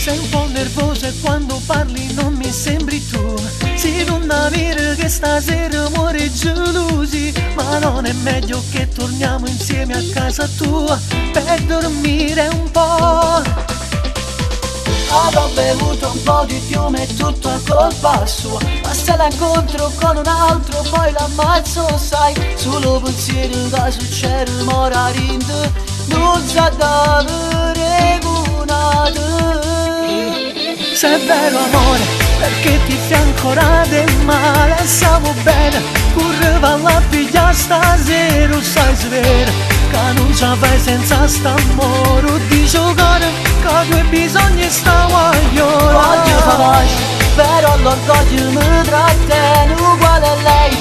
Sei un po' nervosa e quando parli non mi sembri tu. Si non avere che stasera muore gelosi, ma non è meglio che torniamo insieme a casa tua per dormire un po'. Avrò bevuto un po' di più ma è tutto a colpa sua. Ma se la incontro con un altro poi l'ammazzo, sai. Solo pensiero che succede morendo non sa davvero cunato. Se è vero amore, perché ti fai ancora del male? Siamo bene, correva la figlia stasera, sai svero che non ci fai senza st'amore. Di giocare, che due bisogni sta guaglione. Voglio capace, però l'orgoglio mi trattiene uguale a lei.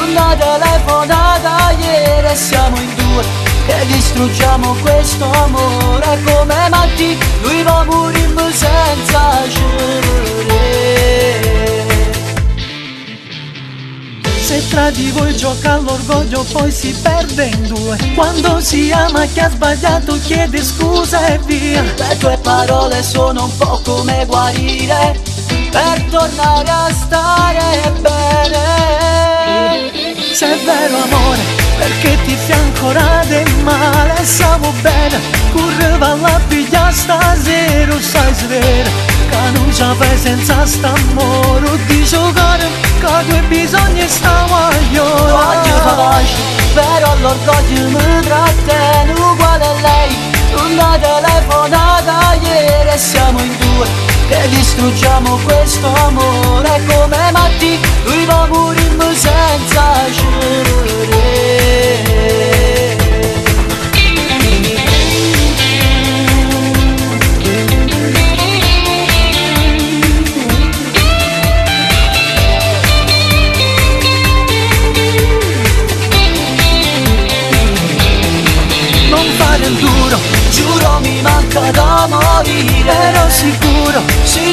Una telefonata ieri e siamo in due che distruggiamo questo amore come matti. Lui va a morirmi senza cerere. Se tra di voi gioca l'orgoglio poi si perde in due. Quando si ama chi ha sbagliato chiede scusa e via. Le tue parole sono un po' come guarire per tornare a stare bene. Se è vero amore, perché ti fai ancora del male? Siamo bene, correva la figlia stasera, sai svero che non ci fai senza st'amore. Di giocare, che due bisogni sta guaglione. Voglio capace, però l'orgoglio mi trattiene uguale a lei. Una telefonata ieri e siamo in due che distruggiamo questo amore come matti. Lui va a morirmi senza cerere. Non fare il duro, Giuro mi manca da morire, però sicuro si